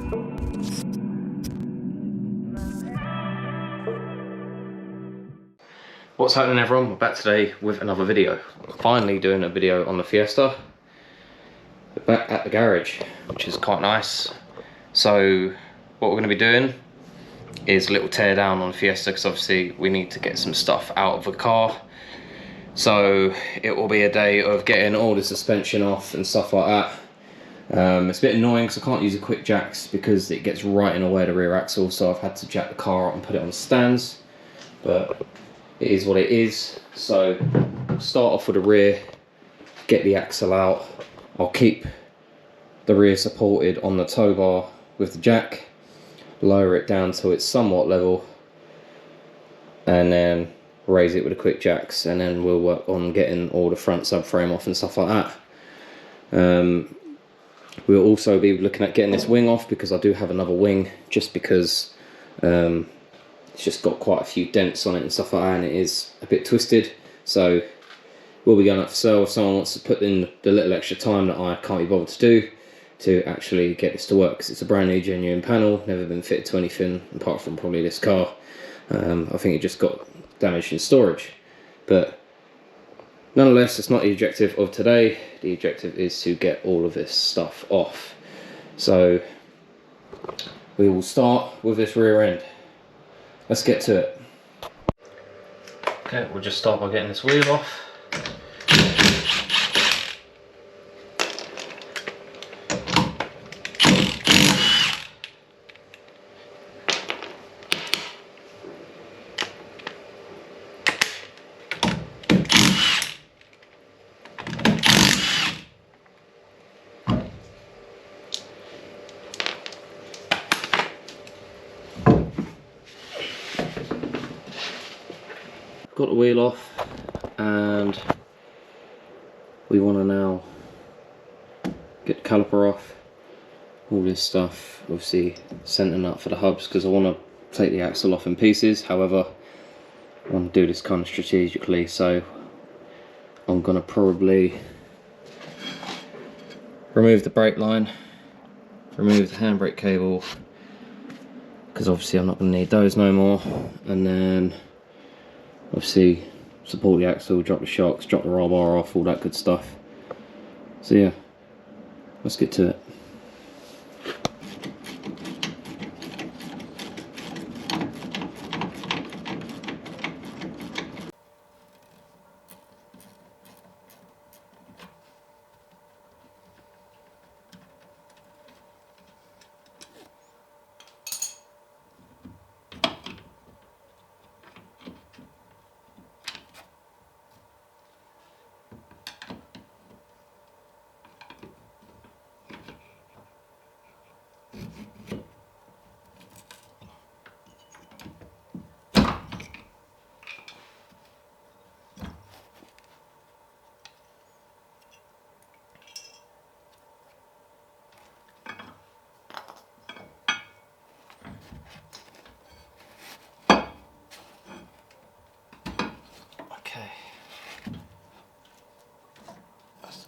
What's happening, everyone? We're back today with another video. Finally doing a video on the Fiesta. We're back at the garage, which is quite nice. So what we're going to be doing is a little tear down on the Fiesta, because obviously we need to get some stuff out of the car. So it will be a day of getting all the suspension off and stuff like that. It's a bit annoying because I can't use the quick jacks because it gets right in the way of the rear axle, so I've had to jack the car up and put it on stands. But it is what it is. So start off with the rear, get the axle out. I'll keep the rear supported on the tow bar with the jack, lower it down till it's somewhat level, and then raise it with the quick jacks, and then we'll work on getting all the front subframe off and stuff like that. We'll also be looking at getting this wing off, because I do have another wing, just because it's just got quite a few dents on it and stuff like that, and it is a bit twisted. So we'll be going up for sale if someone wants to put in the little extra time that I can't be bothered to do to actually get this to work, because it's a brand new genuine panel, never been fitted to anything apart from probably this car. I think it just got damaged in storage, but nonetheless, it's not the objective of today. The objective is to get all of this stuff off. So we will start with this rear end. Let's get to it. Okay, we'll just start by getting this wheel off. Got the wheel off, and we want to now get the caliper off, all this stuff, obviously center nut for the hubs, because I want to take the axle off in pieces. However, I want to do this kind of strategically, so I'm going to probably remove the brake line, remove the handbrake cable, because obviously I'm not going to need those no more, and then obviously support the axle, drop the shocks, drop the roll bar off, all that good stuff. So yeah, let's get to it.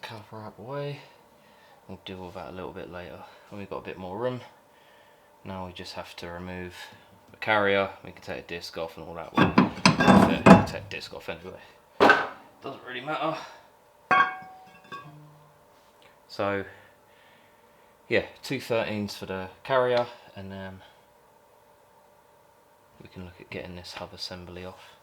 Caliper out the way. We'll deal with that a little bit later when we've got a bit more room. Now we just have to remove the carrier. We can take a disc off and all that. We can take a disc off anyway. Doesn't really matter. So yeah, 2/13s for the carrier, and then we can look at getting this hub assembly off.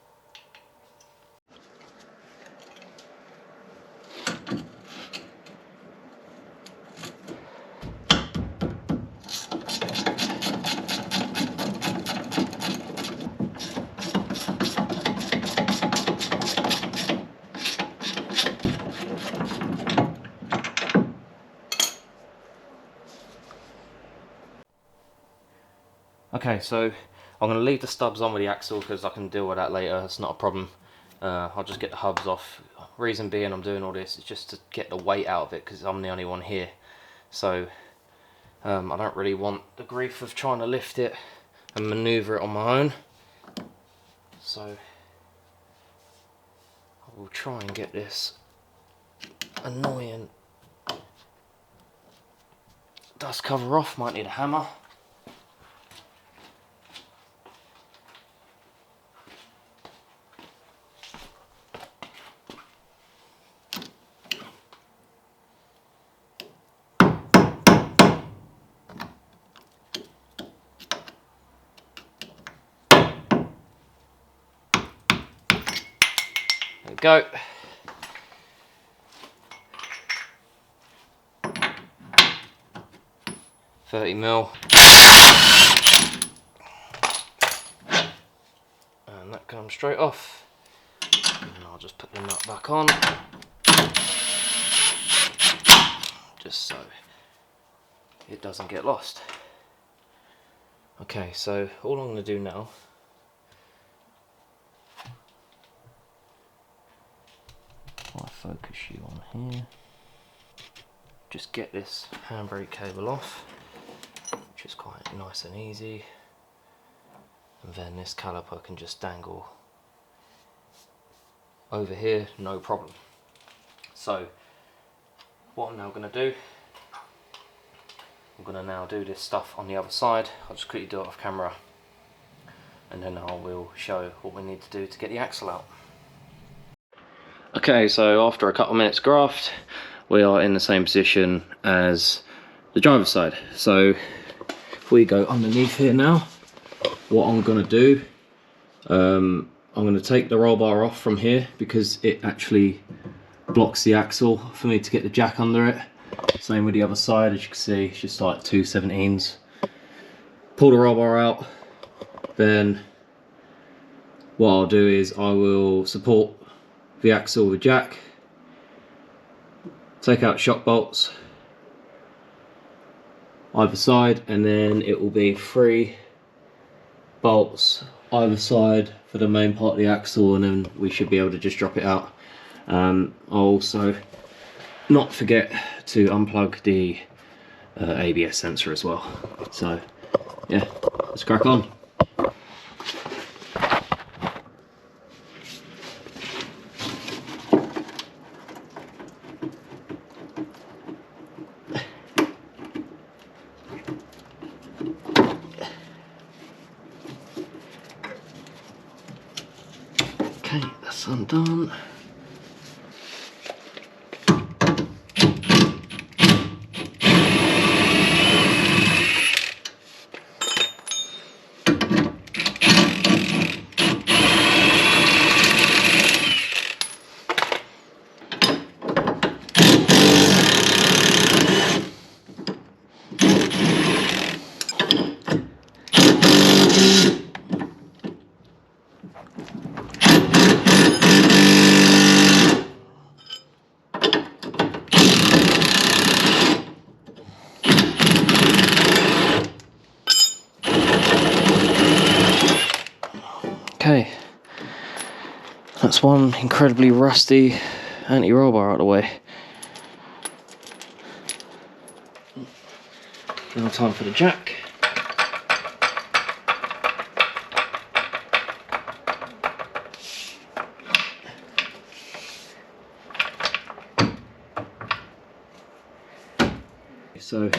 Okay, so I'm going to leave the stubs on with the axle because I can deal with that later, it's not a problem. I'll just get the hubs off. Reason being I'm doing all this is just to get the weight out of it, because I'm the only one here. So I don't really want the grief of trying to lift it and manoeuvre it on my own. So I will try and get this annoying dust cover off. Might need a hammer. go. $30mm. And that comes straight off. And I'll just put the nut back on. Just so it doesn't get lost. Okay, so all I'm going to do now I'll focus you on here. Just get this handbrake cable off, which is quite nice and easy, and then this caliper can just dangle over here, no problem. So what I'm now going to do, I'm going to now do this stuff on the other side. I'll just quickly do it off camera, and then I will show what we need to do to get the axle out. Okay, so after a couple of minutes graft, we are in the same position as the driver's side. So if we go underneath here now, what I'm going to do, I'm going to take the roll bar off from here because it actually blocks the axle for me to get the jack under it. Same with the other side, as you can see, it's just like 2/17. Pull the roll bar out, then what I'll do is I will support the axle with jack, take out shock bolts either side, and then it will be 3 bolts either side for the main part of the axle, and then we should be able to just drop it out. I'll also not forget to unplug the ABS sensor as well. So yeah, let's crack on. Okay, that's undone. Okay, that's one incredibly rusty anti-roll bar out of the way. Now time for the jack. So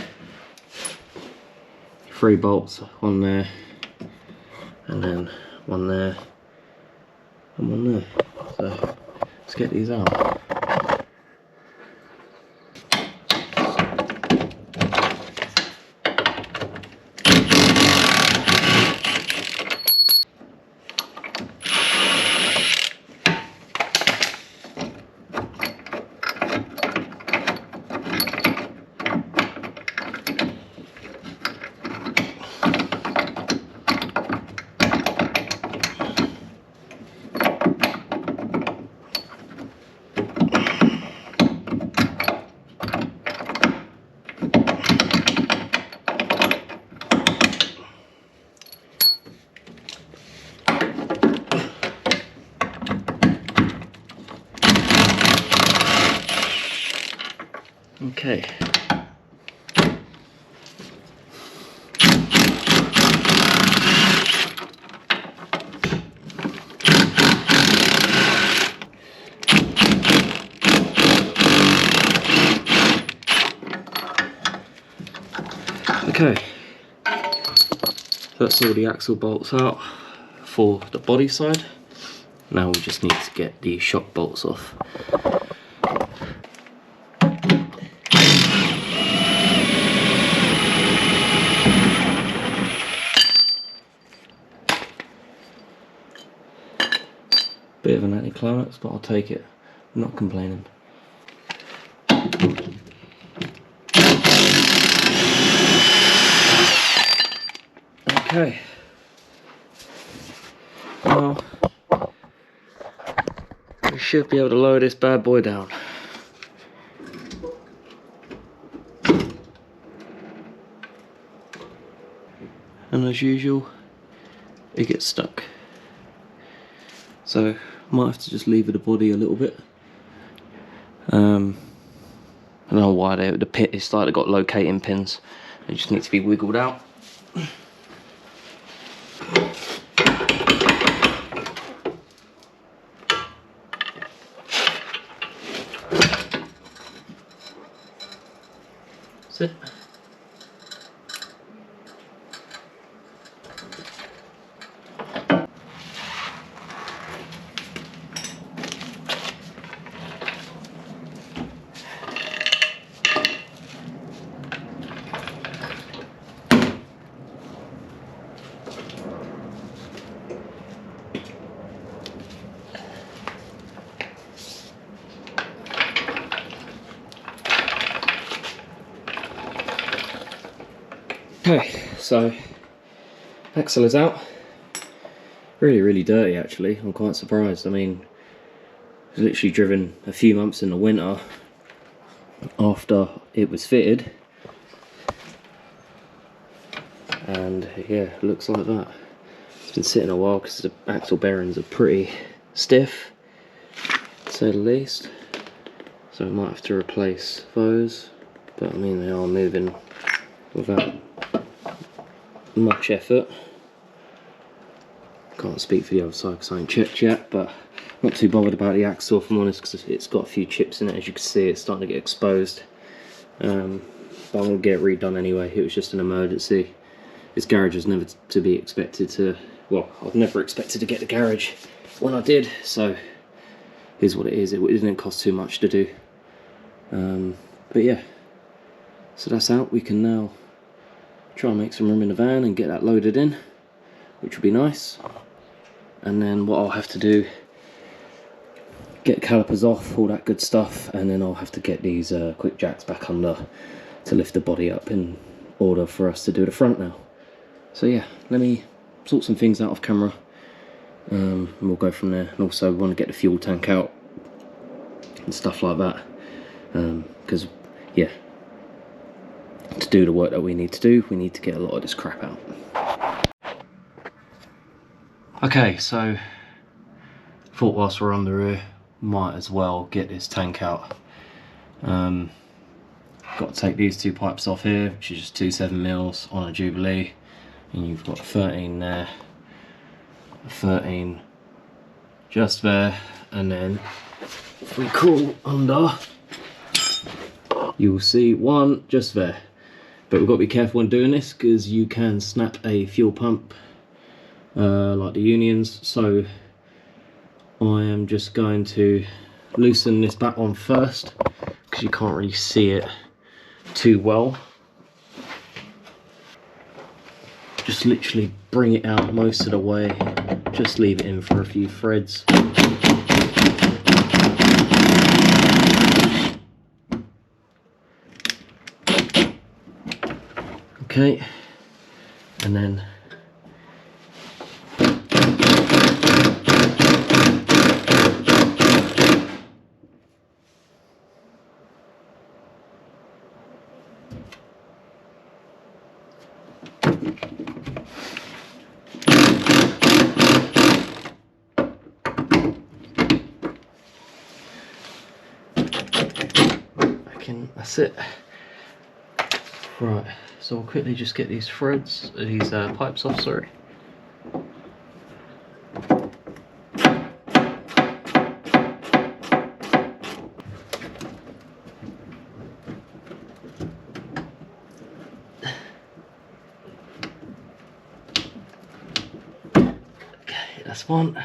3 bolts, one there, and then one there, and one there. So let's get these out. Okay. Okay, that's all the axle bolts out for the body side. Now we just need to get the shock bolts off. Bit of an climax, but I'll take it. I'm not complaining. Okay. Well, we should be able to lower this bad boy down. And as usual, it gets stuck. So I might have to just lever the body a little bit. I don't know why the pit is started got locating pins. They just need to be wiggled out. That's it. Okay, so axle is out. Really dirty actually. I'm quite surprised. I mean, it was literally driven a few months in the winter after it was fitted, and yeah, it looks like that. It's been sitting a while because the axle bearings are pretty stiff, to say the least. So I might have to replace those, but I mean they are moving without much effort. Can't speak for the other side because I ain't checked yet, but not too bothered about the axle if I'm honest, because it's got a few chips in it. As you can see, it's starting to get exposed, but I'm going to get it redone anyway. It was just an emergency. This garage was never to be expected to, well, I've never expected to get the garage when I did, so here's what it is. It didn't cost too much to do, but yeah, so that's out. We can now try and make some room in the van and get that loaded in, which would be nice. And then what I'll have to do, get calipers off, all that good stuff, and then I'll have to get these quick jacks back under to lift the body up in order for us to do the front now. So yeah, let me sort some things out off camera, and we'll go from there. And also we want to get the fuel tank out and stuff like that, because yeah, to do the work that we need to do, we need to get a lot of this crap out. Okay, so thought whilst we're on the rear, might as well get this tank out. Got to take these two pipes off here, which is just 2.7mm on a Jubilee, and you've got 13 there, 13 just there, and then if we crawl under, you'll see one just there. But we've got to be careful when doing this because you can snap a fuel pump like the unions. So I am just going to loosen this back one first because you can't really see it too well. Just literally bring it out most of the way, just leave it in for a few threads. Okay, and then that's it. Right, so I'll quickly just get these threads, these pipes off, sorry. Okay, that's one.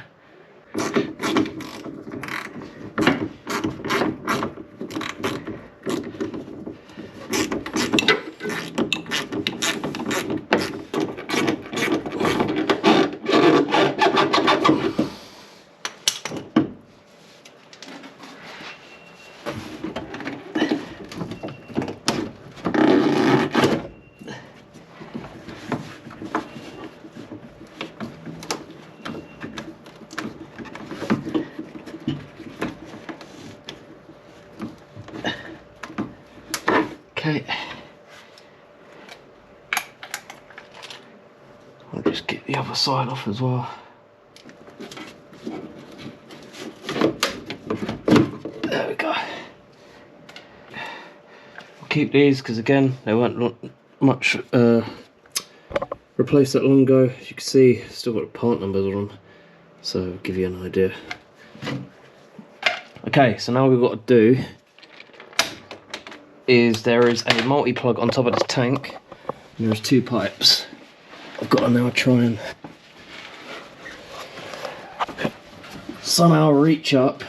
Okay. I'll just get the other side off as well. There we go. I'll keep these because again they weren't much replaced that long ago. As you can see, still got the part numbers on them, so I'll give you an idea. Okay, so now what we've got to do is there is a multi-plug on top of this tank, and there's 2 pipes. I've got to now try and somehow reach up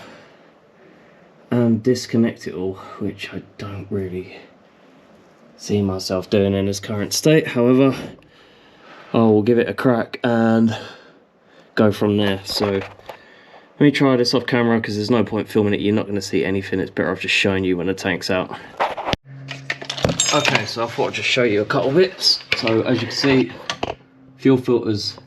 and disconnect it all, which I don't really see myself doing in this current state. However, I will give it a crack and go from there. So let me try this off camera because there's no point filming it. You're not going to see anything. It's better off just showing you when the tank's out. Okay, so I thought I'd just show you a couple bits. So as you can see, fuel filters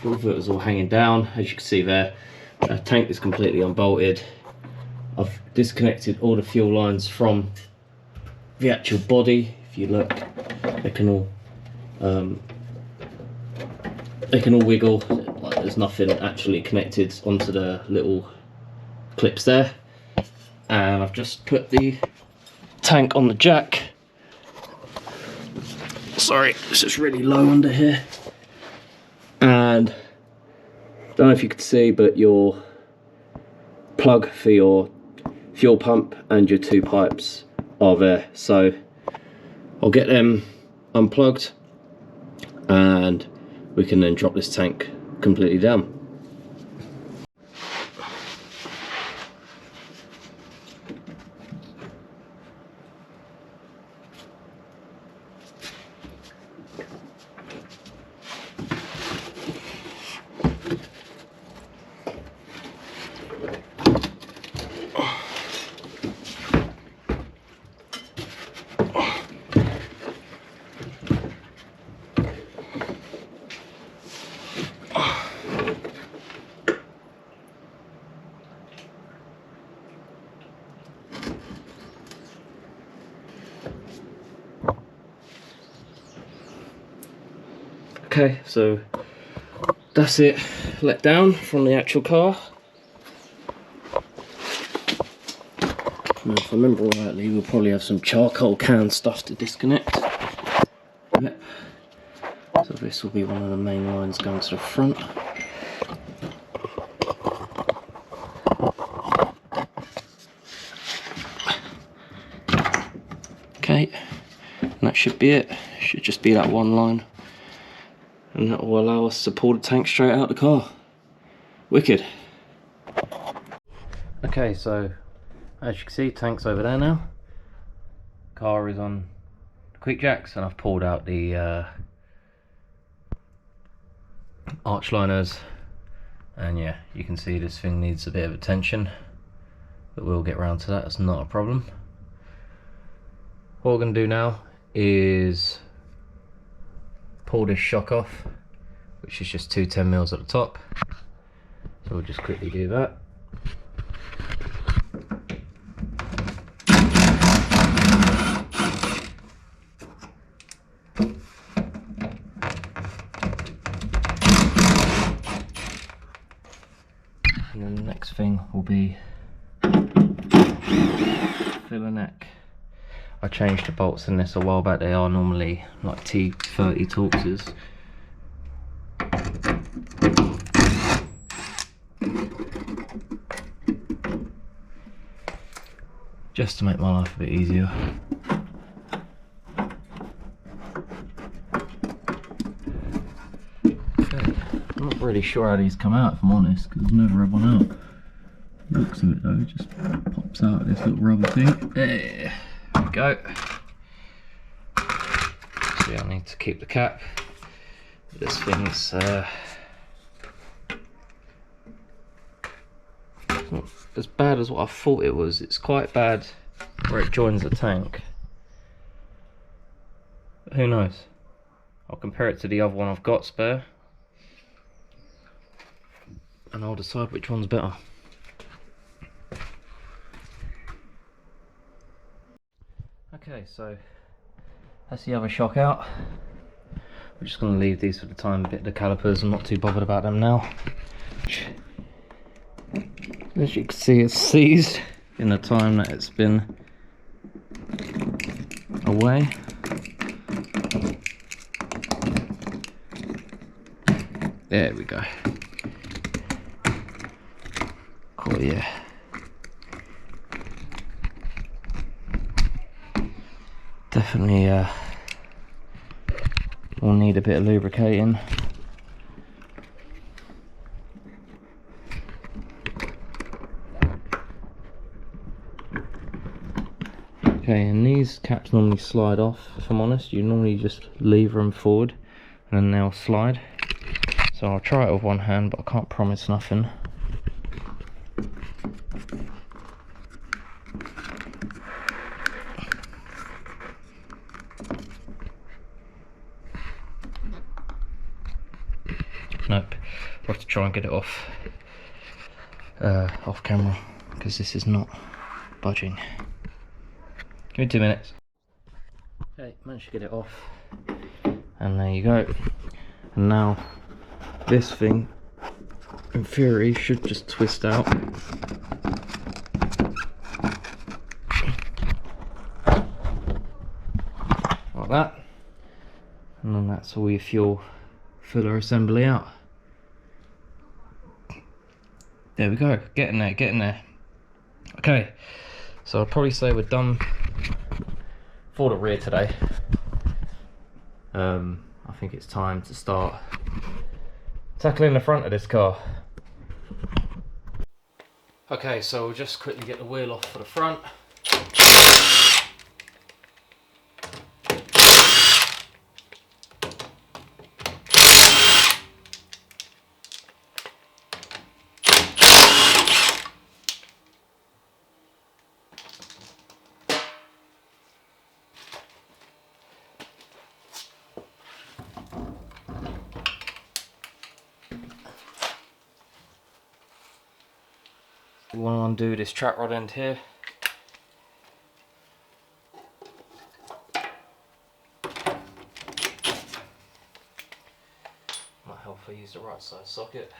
all hanging down. As you can see there, the tank is completely unbolted. I've disconnected all the fuel lines from the actual body. If you look, they can all wiggle. Like there's nothing actually connected onto the little clips there. And I've just put the tank on the jack. Sorry, it's just really low under here. And I don't know if you could see, but your plug for your fuel pump and your 2 pipes are there. So I'll get them unplugged and we can then drop this tank completely down. Okay, so that's it let down from the actual car. And if I remember rightly, we'll probably have some charcoal can stuff to disconnect. Yep. So this will be one of the main lines going to the front. Okay, and that should be it. Should just be that one line. And that will allow us to pull the tank straight out the car. Wicked. Okay, so as you can see, tank's over there now. Car is on quick jacks, and I've pulled out the arch liners. And yeah, you can see this thing needs a bit of attention, but we'll get round to that. It's not a problem. What we're going to do now is pull this shock off, which is just 2 10mm at the top. So we'll just quickly do that. And then the next thing will be filler neck. I changed the bolts in this a while back. They are normally like T30 Torxes. Just to make my life a bit easier. Okay, I'm not really sure how these come out, if I'm honest, because I've never had one out. Looks of it though, it just pops out of this little rubber thing. There we go. See, I need to keep the cap. This thing's not as bad as what I thought it was. It's quite bad where it joins the tank. But who knows? I'll compare it to the other one I've got spare, and I'll decide which one's better. Okay, so that's the other shock out. We're just going to leave these for the time bit, the calipers. I'm not too bothered about them now. As you can see, it's seized in the time that it's been away. There we go. Cool, yeah. Definitely will need a bit of lubricating. Okay, and these caps normally slide off, if I'm honest. You normally just lever them forward and then they'll slide. So I'll try it with one hand, but I can't promise nothing. Nope, I'll have to try and get it off camera, because this is not budging. Give me 2 minutes. Okay, managed to get it off, and there you go. And now this thing, in theory, should just twist out. Like that. And then that's all your fuel filler assembly out. There we go, getting there, getting there. Okay, so I'd probably say we're done for the rear today. I think it's time to start tackling the front of this car. Okay, so we'll just quickly get the wheel off for the front. We want to undo this track rod end here. Might help if I use the right side socket.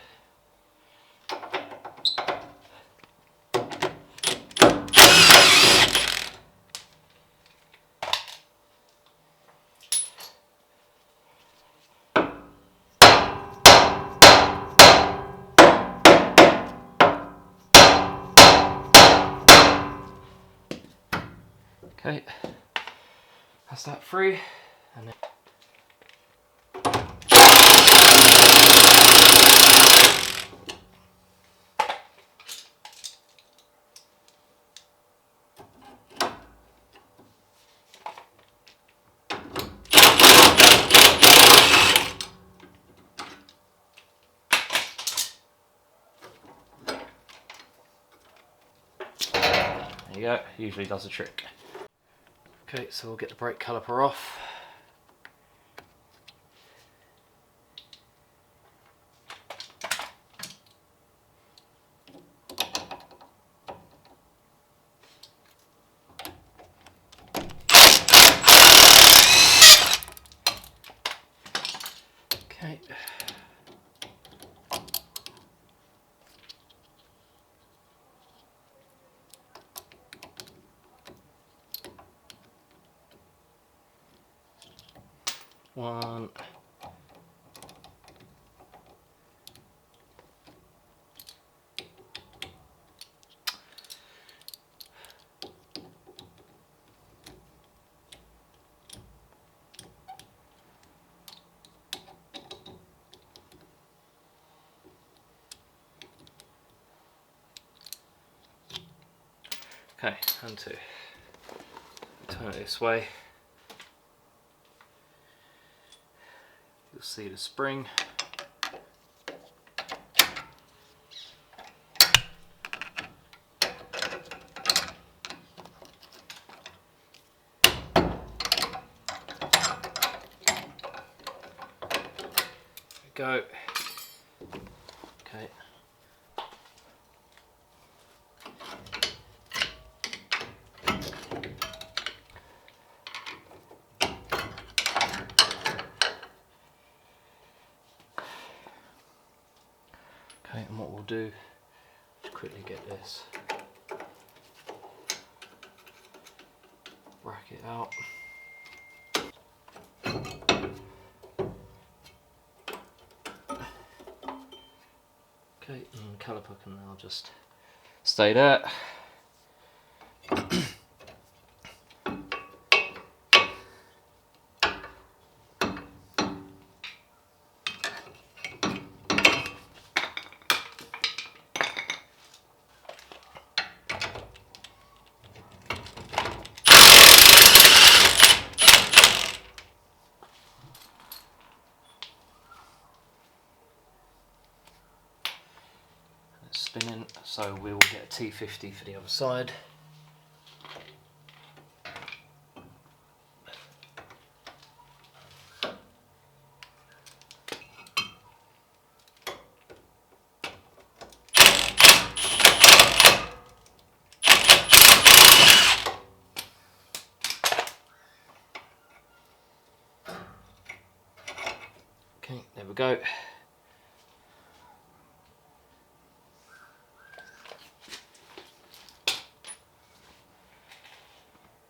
Okay, that's that free, and then there you go, usually does the trick. Okay, so we'll get the brake caliper off. Okay. One. Okay, and two. Turn it this way. You'll see the spring. There we go. Okay. do, just quickly get this, rack it out. Okay, and the caliper can now just stay there. Spinning, so we'll get a T50 for the other side. Okay, there we go.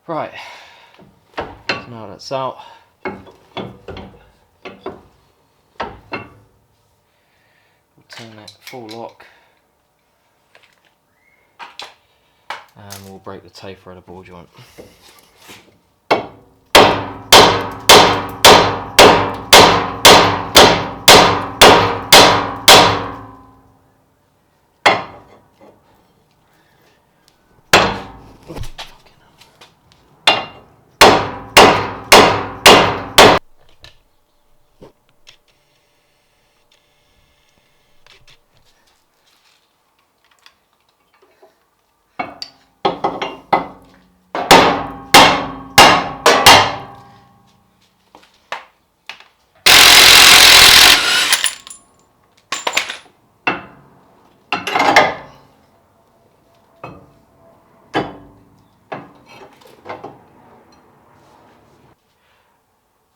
Right, so now that's out, we'll turn it full lock and we'll break the taper of the ball joint.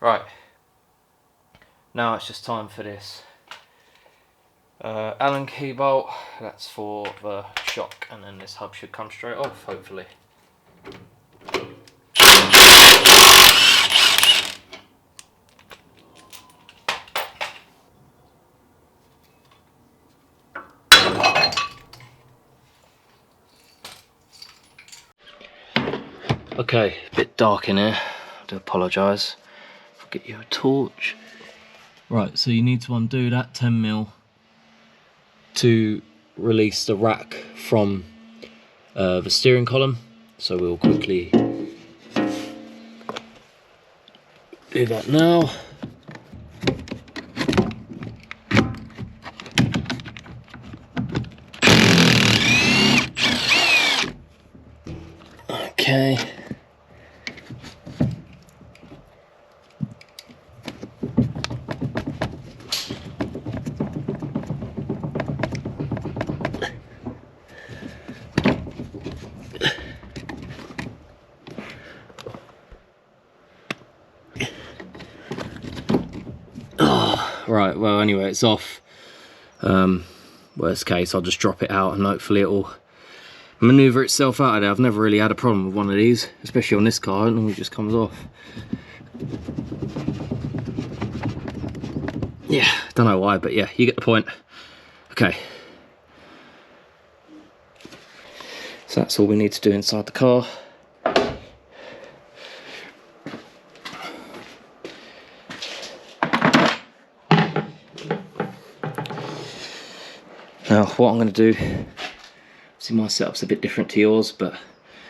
Right, now it's just time for this Allen key bolt. That's for the shock, and then this hub should come straight off, hopefully. Okay, a bit dark in here, I do apologise. I'll get you a torch. Right, so you need to undo that 10mm to release the rack from the steering column. So we'll quickly do that now. Okay. Right, well anyway, it's off. Worst case, I'll just drop it out and hopefully it'll manoeuvre itself out of there. I've never really had a problem with one of these, especially on this car. It normally just comes off. Yeah, don't know why, but yeah, you get the point. Okay. So that's all we need to do inside the car. Now what I'm going to do, see my setup's a bit different to yours, but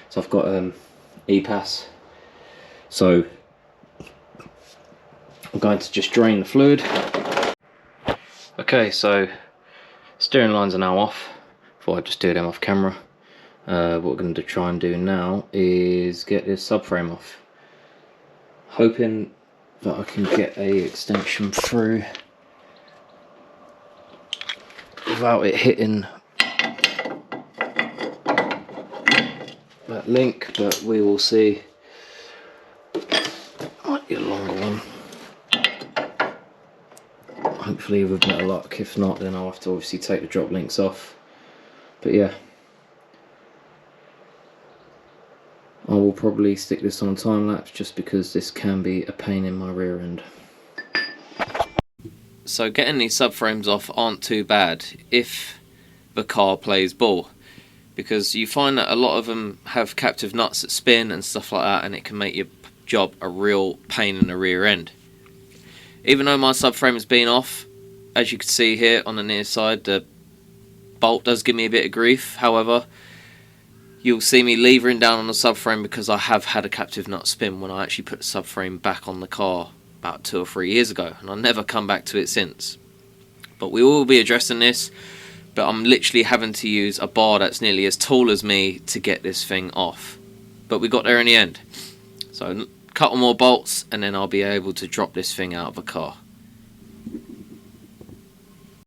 so I've got E-Pass, so I'm going to just drain the fluid. Okay, so steering lines are now off. Thought I'd just do them off camera. What we're going to try and do now is get this subframe off. Hoping that I can get a extension through without it hitting that link, but we will see. Might be a longer one. hopefully with better luck. If not, then I'll have to obviously take the drop links off. But yeah, I will probably stick this on time lapse just because this can be a pain in my rear end. So getting these subframes off aren't too bad if the car plays ball, because you find that a lot of them have captive nuts that spin and stuff like that, and it can make your job a real pain in the rear end. Even though my subframe has been off, as you can see here on the near side, the bolt does give me a bit of grief. However, you'll see me levering down on the subframe because I have had a captive nut spin when I actually put the subframe back on the car about 2 or 3 years ago, and I've never come back to it since. But we will be addressing this, but I'm literally having to use a bar that's nearly as tall as me to get this thing off. But we got there in the end. So a couple more bolts and then I'll be able to drop this thing out of the car.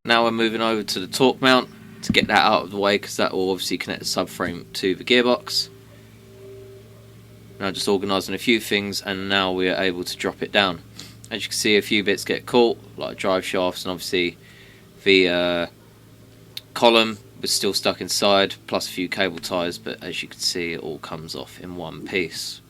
Now we're moving over to the torque mount to get that out of the way, because that will obviously connect the subframe to the gearbox. Now just organising a few things, and now we are able to drop it down. As you can see, a few bits get caught, like drive shafts, and obviously the column was still stuck inside, plus a few cable ties, but as you can see it all comes off in one piece.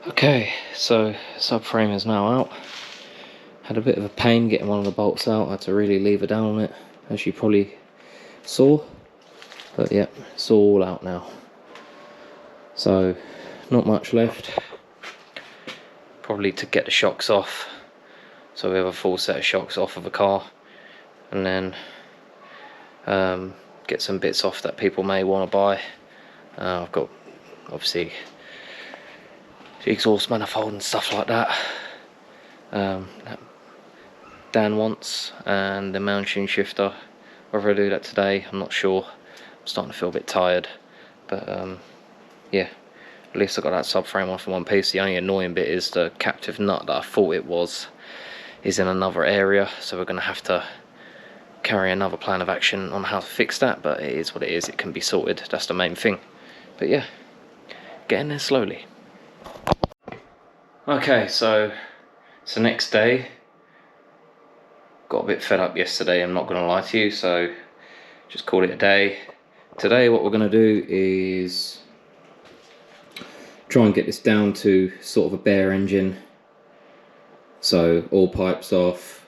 Okay, so subframe is now out. Had a bit of a pain getting one of the bolts out. I had to really lever down on it, as you probably saw. But yeah, it's all out now. So not much left. Probably to get the shocks off. So we have a full set of shocks off of the car, and then get some bits off that people may want to buy. I've got obviously the exhaust manifold and stuff like that. That Dan wants, and the mounting shifter. Whether I do that today, I'm not sure. I'm starting to feel a bit tired, but yeah, at least I got that subframe off in one piece. The only annoying bit is the captive nut that I thought it was is in another area, so we're going to have to carry another plan of action on how to fix that, but it is what it is. It can be sorted, that's the main thing. But yeah, getting there slowly. Okay, so it's the next day. Got a bit fed up yesterday, I'm not going to lie to you, so just called it a day. Today what we're going to do is try and get this down to sort of a bare engine. So all pipes off,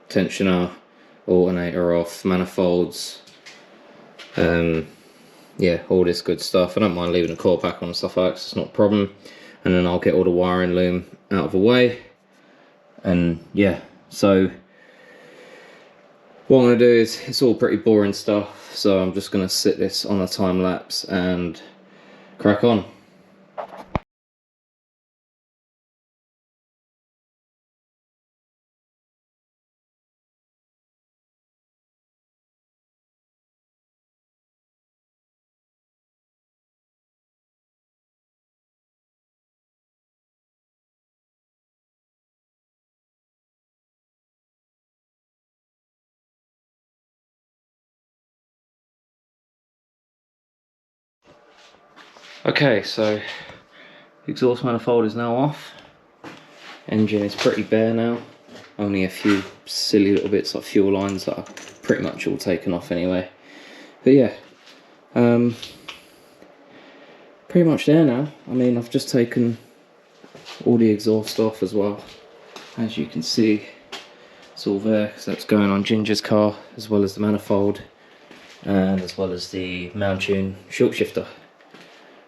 tensioner, alternator off, manifolds, yeah, all this good stuff. I don't mind leaving the core back on and stuff like that, 'cause it's not a problem. And then I'll get all the wiring loom out of the way, and yeah, so what I'm going to do is, it's all pretty boring stuff, so I'm just going to sit this on a time lapse and crack on. Okay, so exhaust manifold is now off. Engine is pretty bare now. Only a few silly little bits like fuel lines that are pretty much all taken off anyway. But yeah, pretty much there now. I mean, I've just taken all the exhaust off as well. As you can see, it's all there, because that's going on Ginger's car, as well as the manifold, and as well as the mounting short shifter.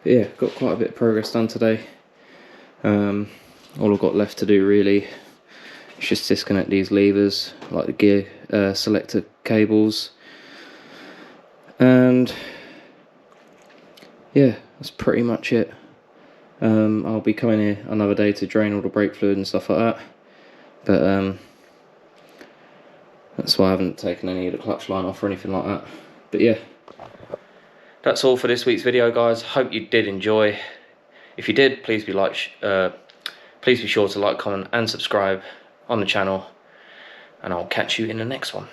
But yeah, got quite a bit of progress done today. All I've got left to do really is just disconnect these levers, like the gear selector cables, and yeah, that's pretty much it. I'll be coming here another day to drain all the brake fluid and stuff like that, but that's why I haven't taken any of the clutch line off or anything like that. But yeah, that's all for this week's video, guys. Hope you did enjoy. If you did, please be sure to like, comment and subscribe on the channel. and I'll catch you in the next one.